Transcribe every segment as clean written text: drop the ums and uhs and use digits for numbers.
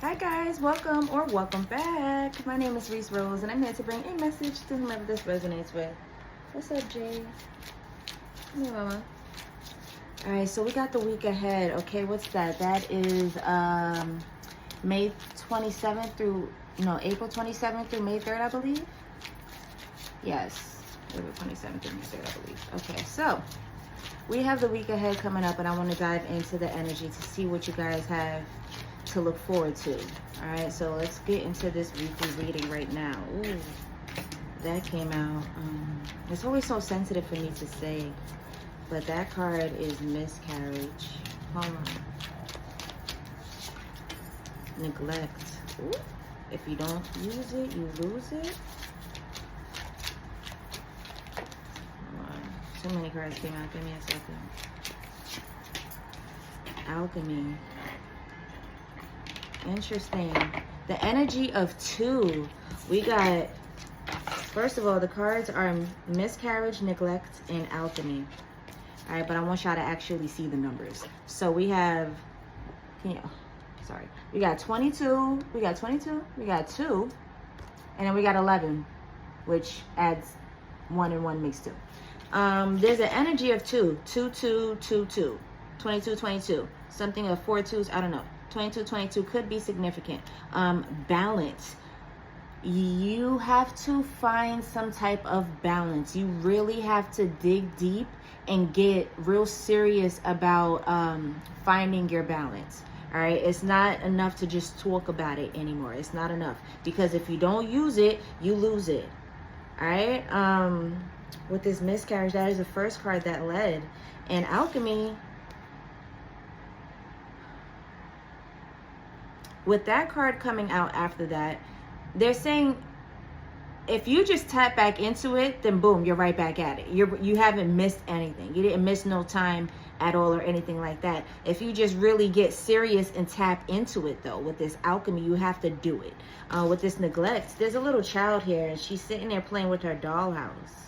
Hi guys, welcome or welcome back. My name is Rees Rose and I'm here to bring a message to whomever this resonates with. What's up, Jay? Hey, mama. Alright, so we got the week ahead. Okay, what's that? That is May 27th through, no, April 27th through May 3rd, I believe. Yes, April 27th through May 3rd, I believe. Okay, so we have the week ahead coming up and I want to dive into the energy to see what you guys have to look forward to. All right, so let's get into this weekly reading right now. Ooh, that came out. It's always so sensitive for me to say, but that card is miscarriage. Hold on. Neglect. Ooh. If you don't use it, you lose it. Hold on. So many cards came out. Give me a second. Alchemy. Interesting. The energy of 2. We got, first of all, the cards are miscarriage, neglect, and alchemy. All right, but I want y'all to actually see the numbers. So we have, we got 22, we got 22, we got 2, and then we got 11, which adds 1 and 1 makes 2. There's an energy of 2, 2, 2, 2, 2, 22, 22, something of 4 2s, I don't know. 22, 22 could be significant. Balance. You have to find some type of balance. You really have to dig deep and get real serious about finding your balance. All right, it's not enough to just talk about it anymore. It's not enough, because if you don't use it, you lose it. All right. With this miscarriage, that is the first card that led. And alchemy, with that card coming out after that, they're saying if you just tap back into it, then boom, you're right back at it. You haven't missed anything. You didn't miss no time at all or anything like that. If you just really get serious and tap into it, though, with this alchemy, you have to do it. With this neglect, there's a little child here, and she's sitting there playing with her dollhouse.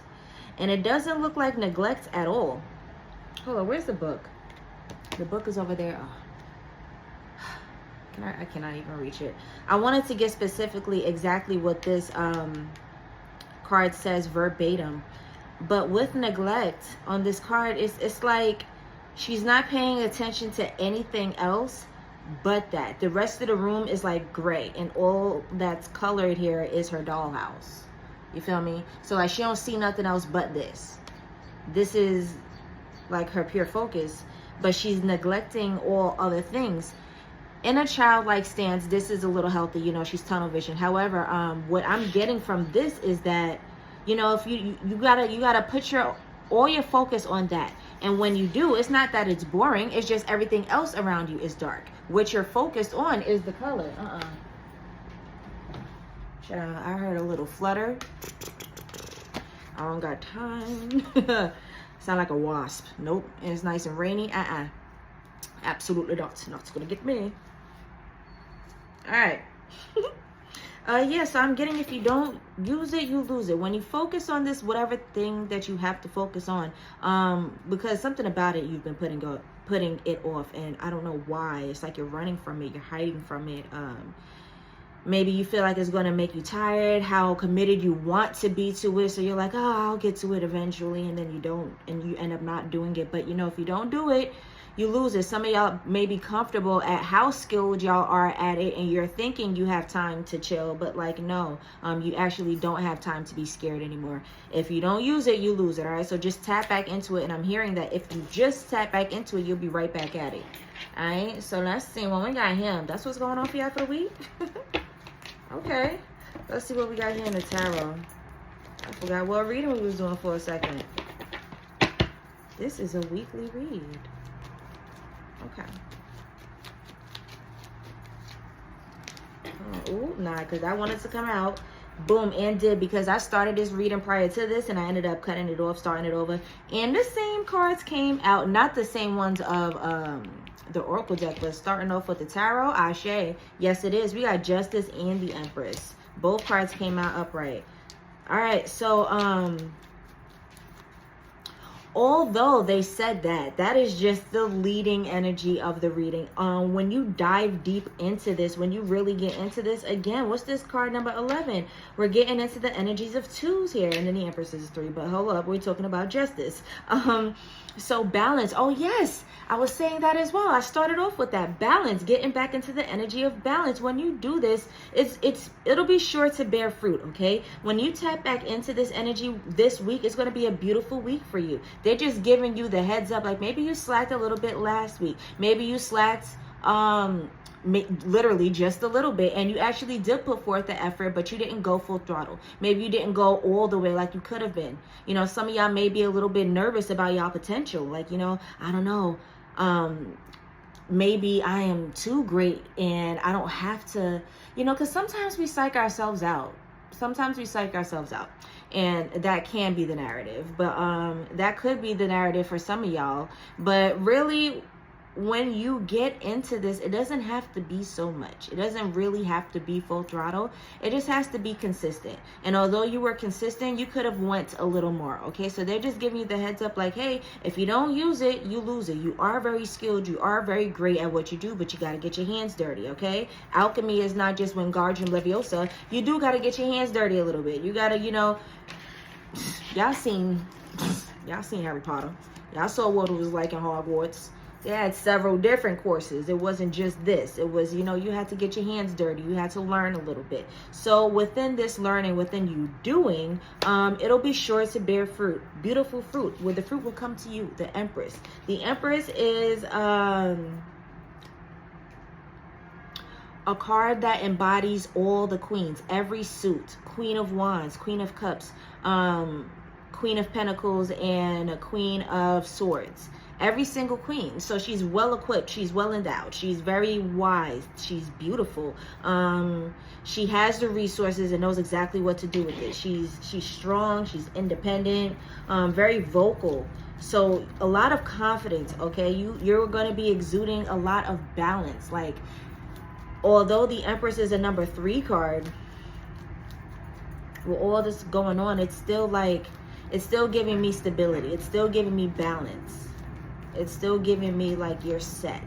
And it doesn't look like neglect at all. Hold on, where's the book? The book is over there. Oh. I cannot even reach it. I wanted to get specifically exactly what this card says verbatim, but with neglect on this card, it's like she's not paying attention to anything else but that. The rest of the room is like gray, and all that's colored here is her dollhouse. You feel me? So like she don't see nothing else but this. This is like her pure focus, but she's neglecting all other things. In a childlike stance, this is a little healthy, you know, she's tunnel vision. However, what I'm getting from this is that, you know, if you gotta put all your focus on that. And when you do, it's not that it's boring, it's just everything else around you is dark. What you're focused on is the color. I heard a little flutter. I don't got time. Sound like a wasp. Nope. And it's nice and rainy. Absolutely not. Not gonna get me. All right. Yeah, so I'm getting, if you don't use it, you lose it. When you focus on this, whatever thing that you have to focus on, because something about it, you've been putting it off, and I don't know why. It's like you're running from it, you're hiding from it. Maybe you feel like it's going to make you tired, how committed you want to be to it. So you're like, oh, I'll get to it eventually. And then you don't, and you end up not doing it. But, you know, if you don't do it, you lose it. Some of y'all may be comfortable at how skilled y'all are at it, and you're thinking you have time to chill. But, like, no, you actually don't have time to be scared anymore. If you don't use it, you lose it, all right? So just tap back into it. And I'm hearing that if you just tap back into it, you'll be right back at it. All right? So let's see. Well, we got him. That's what's going on for y'all for the week? Okay, let's see what we got here in the tarot. I forgot what reading we was doing for a second. This is a weekly read. Okay. Oh, nah, because I wanted to come out. Boom, and did, because I started this reading prior to this, and I ended up cutting it off, starting it over. And the same cards came out, not the same ones of the Oracle deck, but starting off with the Tarot, Ashe. Yes, it is. We got Justice and the Empress. Both cards came out upright. All right, so although they said that is just the leading energy of the reading. When you dive deep into this, when you really get into this, again, what's this card number 11? We're getting into the energies of twos here, and then the Empress is 3, but hold up, we're talking about justice. So balance. Oh yes, I was saying that as well. I started off with that balance, getting back into the energy of balance. When you do this, it'll be sure to bear fruit. Okay, when you tap back into this energy this week, it's going to be a beautiful week for you. They're just giving you the heads up, like maybe you slacked a little bit last week, maybe you slacked literally just a little bit, and you actually did put forth the effort, but you didn't go full throttle. Maybe you didn't go all the way like you could have been. You know, some of y'all may be a little bit nervous about y'all potential, like, you know, I don't know, maybe I am too great and I don't have to, you know, because sometimes we psych ourselves out. And that can be the narrative, but that could be the narrative for some of y'all. But really, when you get into this, it doesn't have to be so much. It doesn't really have to be full throttle. It just has to be consistent. And although you were consistent, you could have went a little more. Okay, so they're just giving you the heads up, like, hey, if you don't use it, you lose it. You are very skilled, you are very great at what you do, but you got to get your hands dirty. Okay, alchemy is not just Wingardium Leviosa. You do got to get your hands dirty a little bit. You got to, you know, y'all seen Harry Potter. Y'all saw what it was like in Hogwarts. They had several different courses. It wasn't just this. It was, you know, you had to get your hands dirty. You had to learn a little bit. So within this learning, within you doing, it'll be sure to bear fruit. Beautiful fruit, where the fruit will come to you, the Empress. The Empress is a card that embodies all the queens, every suit. Queen of Wands, Queen of Cups, Queen of Pentacles, and a Queen of Swords. Every single queen. So she's well equipped, she's well endowed, she's very wise, she's beautiful. She has the resources and knows exactly what to do with it. She's strong, she's independent, very vocal. So a lot of confidence. Okay, you're going to be exuding a lot of balance. Like, although the Empress is a number 3 card, with all this going on, it's still giving me stability. It's still giving me balance. It's still giving me like you're set.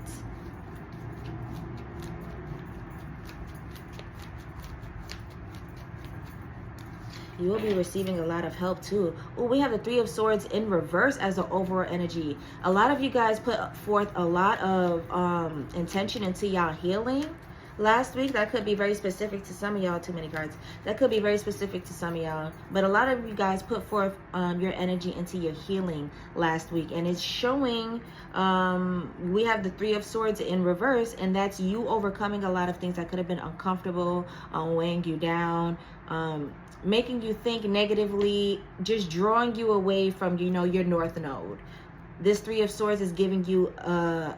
You will be receiving a lot of help too. Oh, we have the 3 of Swords in reverse as an overall energy. A lot of you guys put forth a lot of intention into y'all healing last week. That could be very specific to some of y'all. Too many cards. That could be very specific to some of y'all, but a lot of you guys put forth your energy into your healing last week, and it's showing. We have the 3 of Swords in reverse, and that's you overcoming a lot of things that could have been uncomfortable, weighing you down, making you think negatively, just drawing you away from, you know, your North Node. This 3 of Swords is giving you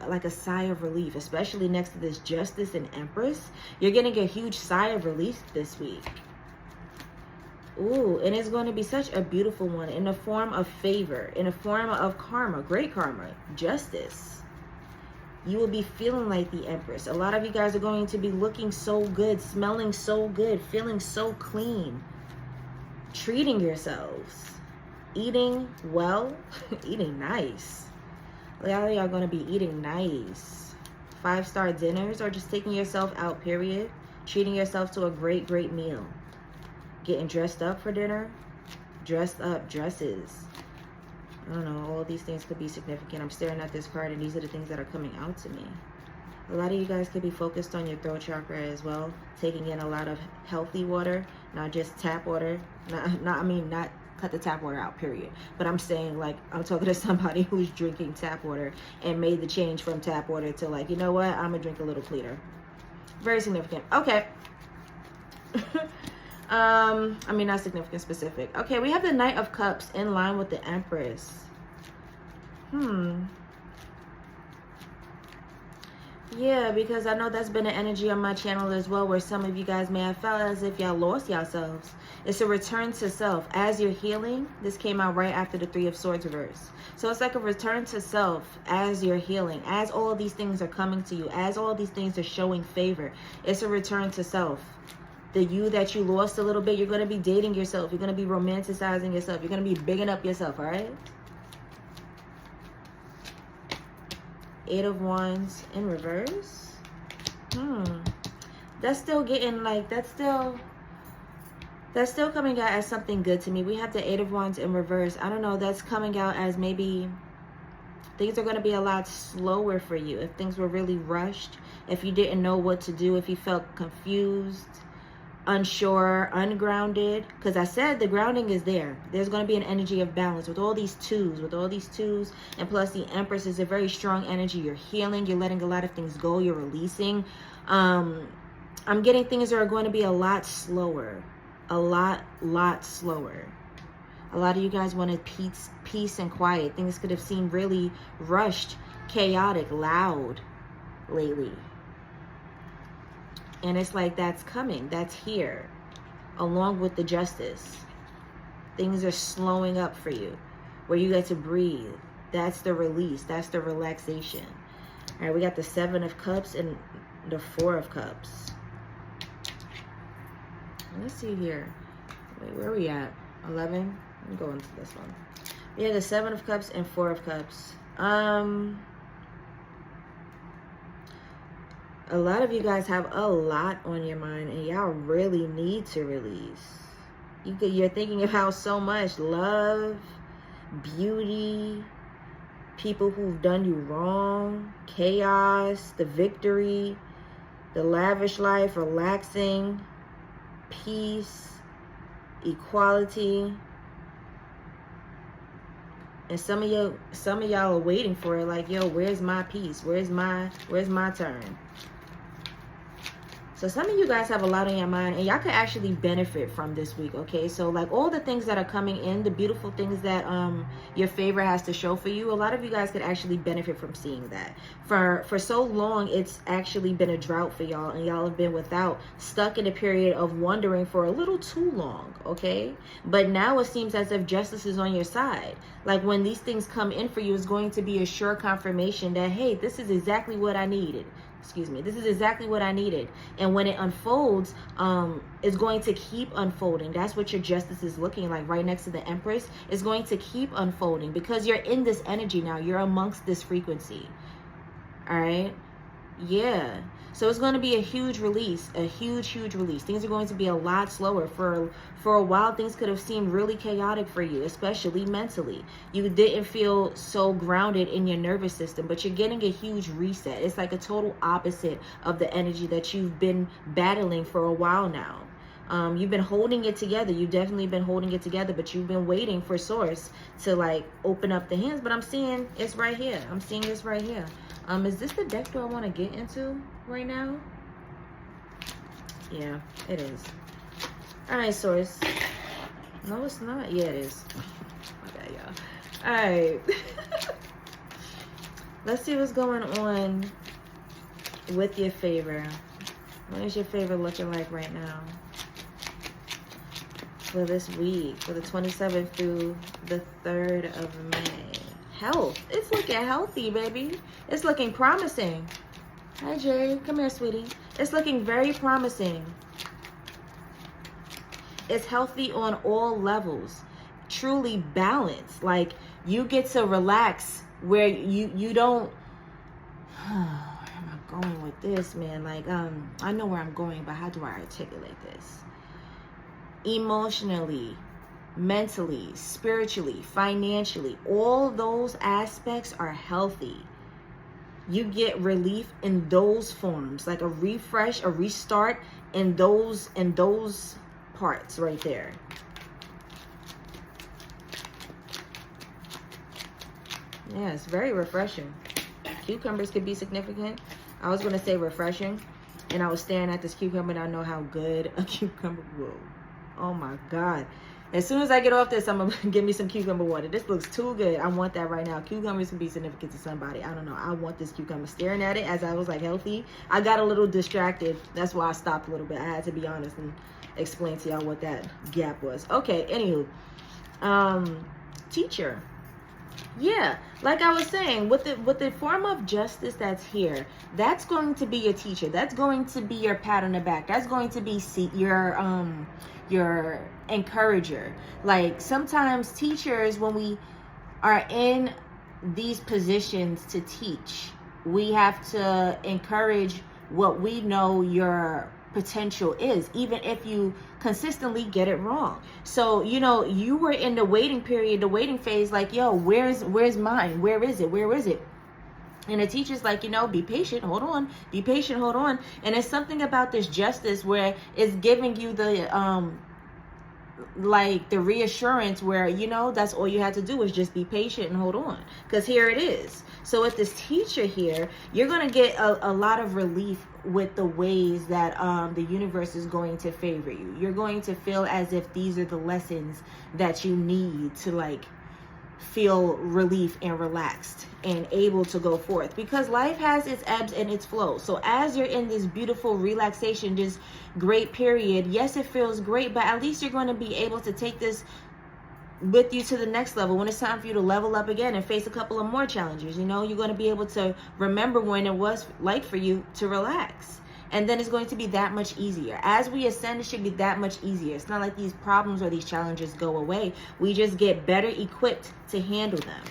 like a sigh of relief, especially next to this Justice and Empress. You're getting a huge sigh of relief this week. Ooh, and it's going to be such a beautiful one in the form of favor, in the form of karma, great karma, justice. You will be feeling like the Empress. A lot of you guys are going to be looking so good, smelling so good, feeling so clean, treating yourselves. Eating well, eating nice. A lot of y'all gonna be eating nice. 5-star dinners, or just taking yourself out, period. Treating yourself to a great meal. Getting dressed up for dinner. Dressed up, dresses. I don't know, all these things could be significant. I'm staring at this card and these are the things that are coming out to me. A lot of you guys could be focused on your throat chakra as well. Taking in a lot of healthy water, not just tap water. Not cut the tap water out, period. But I'm saying, like, I'm talking to somebody who's drinking tap water and made the change from tap water to, like, you know what, I'm gonna drink a little cleaner. Very significant. Okay. I mean, not significant, specific. Okay, we have the Knight of Cups in line with the Empress. Yeah, because I know that's been an energy on my channel as well, where some of you guys may have felt as if y'all lost yourselves. It's a return to self. As you're healing, this came out right after the 3 of Swords reverse. So it's like a return to self as you're healing, as all of these things are coming to you, as all of these things are showing favor. It's a return to self. The you that you lost a little bit, you're going to be dating yourself. You're going to be romanticizing yourself. You're going to be bigging up yourself, all right? Eight of Wands in reverse. That's still getting like, that's still coming out as something good to me. We have the Eight of Wands in reverse. I don't know, that's coming out as maybe things are going to be a lot slower for you. If things were really rushed, if you didn't know what to do, if you felt confused, unsure, ungrounded, because I said the grounding is there. There's going to be an energy of balance with all these twos, and plus the Empress is a very strong energy. You're healing, you're letting a lot of things go, you're releasing. I'm getting things that are going to be a lot slower, a lot slower. A lot of you guys wanted peace and quiet. Things could have seemed really rushed, chaotic, loud lately. And it's like that's coming. That's here. Along with the Justice. Things are slowing up for you. Where you get to breathe. That's the release. That's the relaxation. All right, we got the Seven of Cups and the Four of Cups. Let's see here. Wait, where are we at? 11? I'm going to this one. Yeah, the Seven of Cups and Four of Cups. A lot of you guys have a lot on your mind and y'all really need to release. You're thinking about so much love, beauty, people who've done you wrong, chaos, the victory, the lavish life, relaxing, peace, equality. And some of y'all are waiting for it, like, yo, where's my peace? Where's my turn? So some of you guys have a lot on your mind and y'all could actually benefit from this week, okay? So like all the things that are coming in, the beautiful things that your favor has to show for you, a lot of you guys could actually benefit from seeing that. For so long, it's actually been a drought for y'all and y'all have been without, stuck in a period of wondering for a little too long, okay? But now it seems as if justice is on your side. Like when these things come in for you, it's going to be a sure confirmation that, hey, this is exactly what I needed. This is exactly what I needed. And when it unfolds, it's going to keep unfolding. That's what your justice is looking like right next to the Empress. It's going to keep unfolding because you're in this energy now. You're amongst this frequency. All right? Yeah. So it's going to be a huge release, a huge release. Things are going to be a lot slower. For a while, things could have seemed really chaotic for you, especially mentally. You didn't feel so grounded in your nervous system, but you're getting a huge reset. It's like a total opposite of the energy that you've been battling for a while now. You've been holding it together. You've definitely been holding it together, but you've been waiting for Source to like open up the hands. But I'm seeing it's right here. I'm seeing this right here. Is this the deck do I want to get into right now? Yeah, it is. All right, Source. No, it's not. Yeah, it is. Okay, y'all. All right. Let's see what's going on with your favor. What is your favor looking like right now? For this week, for the 27th through the 3rd of May. Health. It's looking healthy, baby. It's looking promising. Hi, Jay. Come here, sweetie. It's looking very promising. It's healthy on all levels. Truly balanced. Like, you get to relax where you don't... Where am I going with this, man? Like, I know where I'm going, but how do I articulate this? Emotionally, mentally, spiritually, financially, all those aspects are healthy. You get relief in those forms, like a refresh, a restart in those parts right there. Yeah, it's very refreshing. Cucumbers could be significant. I was going to say refreshing, and I was staring at this cucumber, and I know how good a cucumber will. Oh my God. As soon as I get off this, I'm going to give me some cucumber water. This looks too good. I want that right now. Cucumbers can be significant to somebody. I don't know. I want this cucumber. Staring at it as I was like healthy, I got a little distracted. That's why I stopped a little bit. I had to be honest and explain to y'all what that gap was. Okay, anywho. Teacher. Yeah, like I was saying, with the form of justice that's here, that's going to be your teacher. That's going to be your pat on the back. That's going to be your encourager. Like sometimes teachers, when we are in these positions to teach, We have to encourage what we know your potential is, even if you consistently get it wrong. So, you know, you were in the waiting period, the waiting phase, like, yo, where's mine? Where is it? Where is it? And the teacher's like, you know, be patient, hold on, be patient, hold on. And it's something about this justice where it's giving you the like the reassurance where, you know, that's all you have to do is just be patient and hold on, because here it is. So with this teacher here, you're going to get a lot of relief with the ways that the universe is going to favor you. You're going to feel as if these are the lessons that you need to, like, feel relief and relaxed and able to go forth, because life has its ebbs and its flows. So as you're in this beautiful relaxation, this great period, yes, it feels great, but at least you're going to be able to take this with you to the next level when it's time for you to level up again and face a couple of more challenges. You know, you're going to be able to remember when it was like for you to relax. And then it's going to be that much easier. As we ascend, it should be that much easier. It's not like these problems or these challenges go away. We just get better equipped to handle them.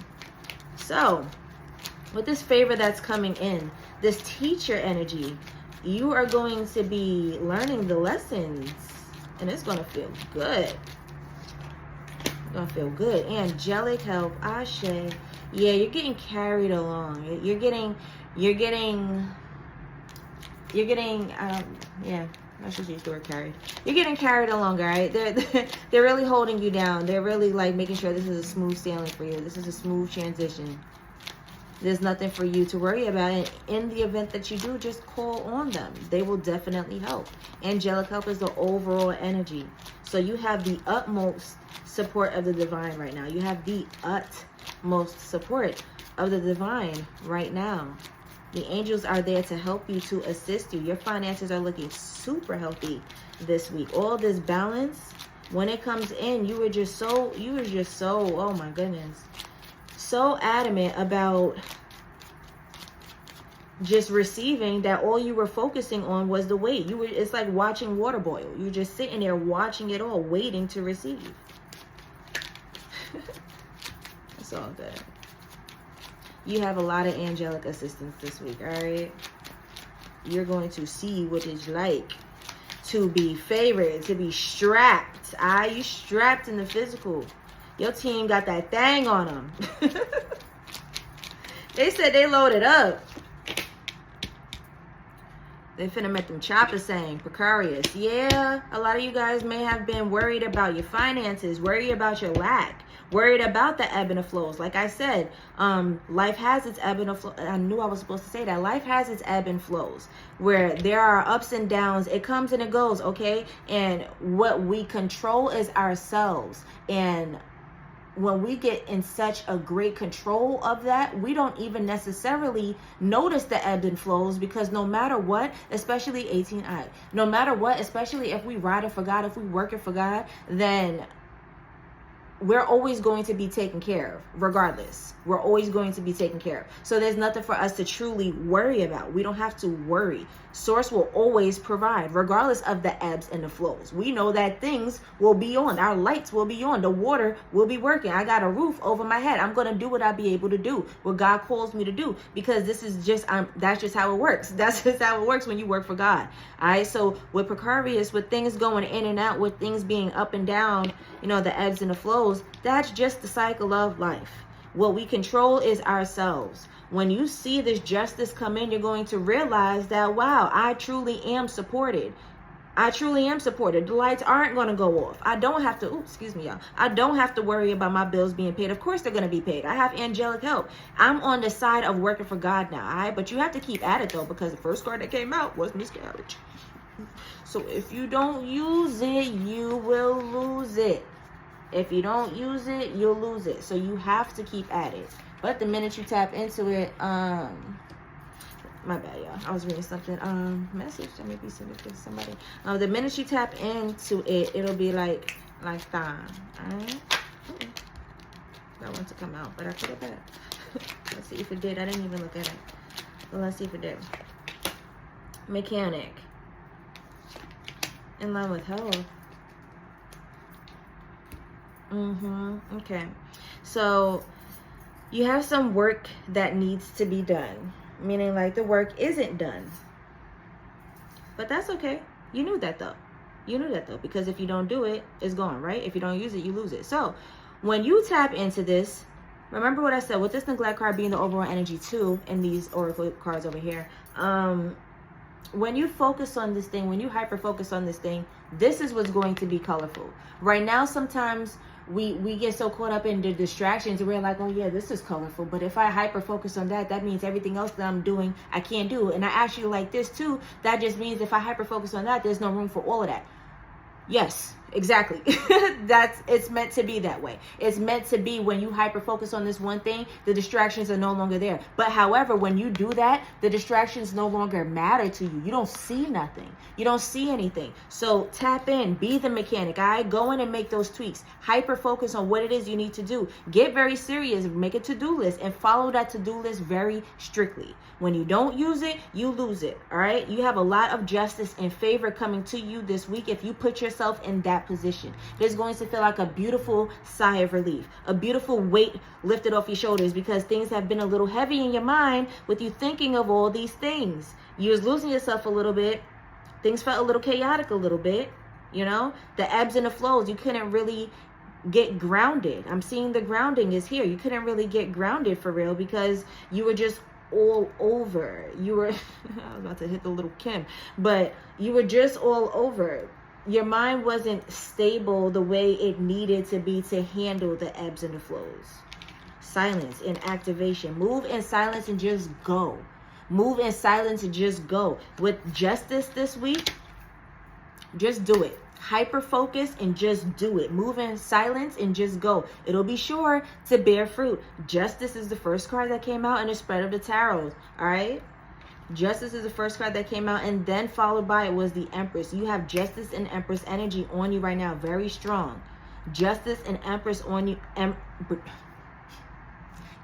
So, with this favor that's coming in, this teacher energy, you are going to be learning the lessons. And it's going to feel good. It's going to feel good. Angelic help, Ashe. Yeah, you're getting carried along. You're getting yeah, I should use the word carried. You're getting carried along, all right? They're really holding you down. They're really, like, making sure this is a smooth sailing for you. This is a smooth transition. There's nothing for you to worry about. And in the event that you do, just call on them. They will definitely help. Angelic help is the overall energy. So you have the utmost support of the divine right now. You have the utmost support of the divine right now. The angels are there to help you, to assist you. Your finances are looking super healthy this week. All this balance, when it comes in, you were just so, oh my goodness, so adamant about just receiving that all you were focusing on was the wait. It's like watching water boil. You're just sitting there watching it all, waiting to receive. It's all good. You have a lot of angelic assistance this week, all right? You're going to see what it's like to be favored, to be strapped. You strapped in the physical. Your team got that thing on them. They said they loaded up. They finna make them choppers saying precarious. Yeah, a lot of you guys may have been worried about your finances, worried about your lack, worried about the ebb and the flows. Like I said, life has its ebb and flow. I knew I was supposed to say that. Life has its ebb and flows where there are ups and downs. It comes and it goes, okay? And what we control is ourselves. And when we get in such a great control of that, we don't even necessarily notice the ebb and flows, because no matter what, especially 18I, no matter what, especially if we ride it for God, if we work it for God, then we're always going to be taken care of, regardless. We're always going to be taken care of. So there's nothing for us to truly worry about. We don't have to worry. Source will always provide, regardless of the ebbs and the flows. We know that things will be on. Our lights will be on. The water will be working. I got a roof over my head. I'm going to do what I be able to do, what God calls me to do, because this is just, that's just how it works. That's just how it works when you work for God. All right. So with precarious, with things going in and out, with things being up and down, you know, the ebbs and the flows, that's just the cycle of life. What we control is ourselves. When you see this justice come in, you're going to realize that, wow, I truly am supported. I truly am supported. The lights aren't going to go off. I don't have to, excuse me, y'all. I don't have to worry about my bills being paid. Of course they're going to be paid. I have angelic help. I'm on the side of working for God now, all right? But you have to keep at it, though, because the first card that came out was miscarriage. So if you don't use it, you will lose it. If you don't use it, you'll lose it. So you have to keep at it. But the minute you tap into it, my bad, y'all. I was reading something, message that may be sent it to somebody. The minute you tap into it, it'll be like that. Alright? That one to come out, but I put it back. Let's see if it did. I didn't even look at it. But let's see if it did. Mechanic. In line with health. Okay. So you have some work that needs to be done. meaning like the work isn't done. But that's okay. You knew that though. You knew that though, because if you don't do it, it's gone, right? If you don't use it, you lose it. So when you tap into this, remember what I said with this neglect card being the overall energy too, in these oracle cards over here. When you focus on this thing, when you hyper focus on this thing, this is what's going to be colorful. Right now, sometimes we get so caught up in the distractions, we're like, oh yeah, this is colorful, but if I hyper focus on that, that means everything else that I'm doing I can't do. And I actually like this too. That just means if I hyper focus on that, there's no room for all of that. Yes, exactly. It's meant to be that way. It's meant to be when you hyper focus on this one thing, the distractions are no longer there. But however, when you do that, the distractions no longer matter to you. You don't see nothing. You don't see anything. So tap in, be the mechanic. All right, go in and make those tweaks. Hyper focus on what it is you need to do. Get very serious. Make a to-do list and follow that to-do list very strictly. When you don't use it, you lose it. All right, you have a lot of justice and favor coming to you this week if you put yourself in that position. There's going to feel like a beautiful sigh of relief, a beautiful weight lifted off your shoulders, because things have been a little heavy in your mind with you thinking of all these things. You was losing yourself a little bit. Things felt a little chaotic a little bit, you know, the ebbs and the flows. You couldn't really get grounded. I'm seeing the grounding is here. You couldn't really get grounded for real because you were just all over. You were, I was about to hit the little Kim, but you were just all over. Your mind wasn't stable the way it needed to be to handle the ebbs and the flows. Silence and activation. Move in silence and just go. Move in silence and just go. With justice this week, just do it. Hyper focus and just do it. Move in silence and just go. It'll be sure to bear fruit. Justice is the first card that came out in the spread of the tarot. All right. Justice is the first card that came out, and then followed by it was the Empress. You have Justice and Empress energy on you right now. Very strong. Justice and Empress on you.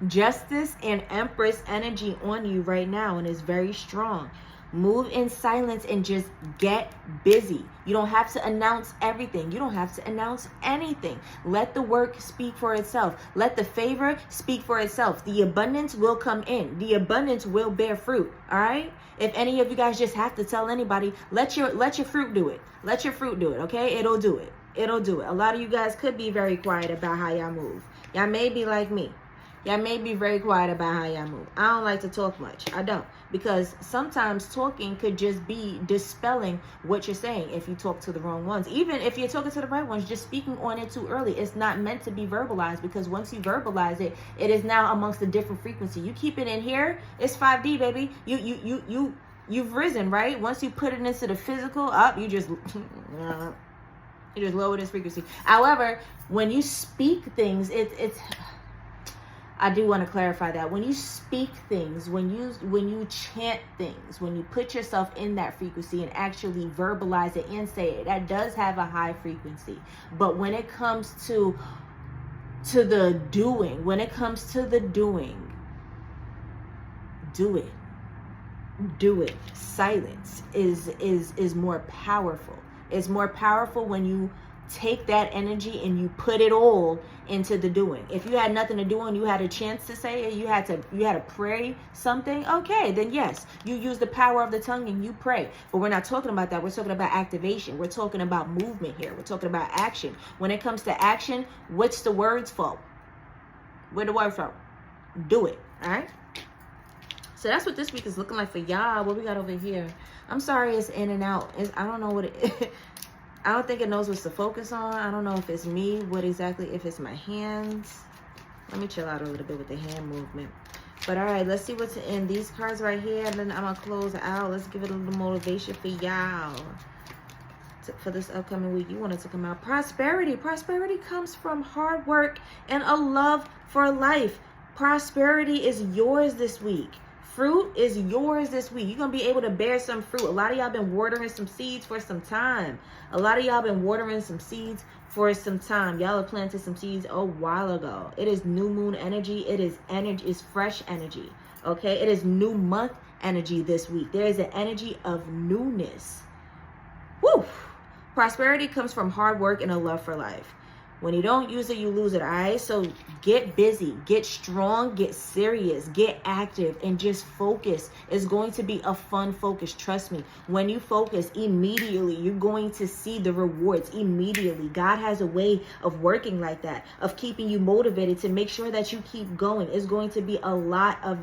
Justice and Empress energy on you right now, and it's very strong. Move in silence and just get busy. You don't have to announce everything. You don't have to announce anything. Let the work speak for itself. Let the favor speak for itself. The abundance will come in. The abundance will bear fruit. All right? If any of you guys just have to tell anybody, let your fruit do it. Let your fruit do it, okay? It'll do it. It'll do it. A lot of you guys could be very quiet about how y'all move. Y'all may be like me. Y'all may be very quiet about how y'all move. I don't like to talk much. I don't. Because sometimes talking could just be dispelling what you're saying if you talk to the wrong ones. Even if you're talking to the right ones, just speaking on it too early. It's not meant to be verbalized, because once you verbalize it, it is now amongst a different frequency. You keep it in here, it's 5D, baby. You've risen, right? Once you put it into the physical, up, you just lower this frequency. However, when you speak things, it's I do want to clarify that when you speak things, when you chant things, when you put yourself in that frequency and actually verbalize it and say it, that does have a high frequency. But when it comes to the doing, do it. Do it. Silence is more powerful. It's more powerful when you take that energy and you put it all into the doing. If you had nothing to do and you had a chance to say it, you had to pray something, okay, then yes, you use the power of the tongue and you pray. But we're not talking about that. We're talking about activation. We're talking about movement here. We're talking about action. When it comes to action, what's the words for? Where the words from? Do it. All right. So that's what this week is looking like for y'all. What we got over here? I'm sorry, it's in and out. I don't know what it is. I don't think it knows what's to focus on. I don't know if it's me, if it's my hands. Let me chill out a little bit with the hand movement. But all right, let's see what's in these cards right here. And then I'm going to close out. Let's give it a little motivation for y'all. For this upcoming week, you want it to come out. Prosperity. Prosperity comes from hard work and a love for life. Prosperity is yours this week. Fruit is yours this week. You're going to be able to bear some fruit. A lot of y'all been watering some seeds for some time. Y'all have planted some seeds a while ago. It is new moon energy. It is energy. It's fresh energy. Okay. It is new month energy this week. There is an energy of newness. Woo! Prosperity comes from hard work and a love for life. When you don't use it, you lose it, all right? So get busy, get strong, get serious, get active, and just focus. It's going to be a fun focus, trust me. When you focus, immediately, you're going to see the rewards immediately. God has a way of working like that, of keeping you motivated to make sure that you keep going. It's going to be a lot of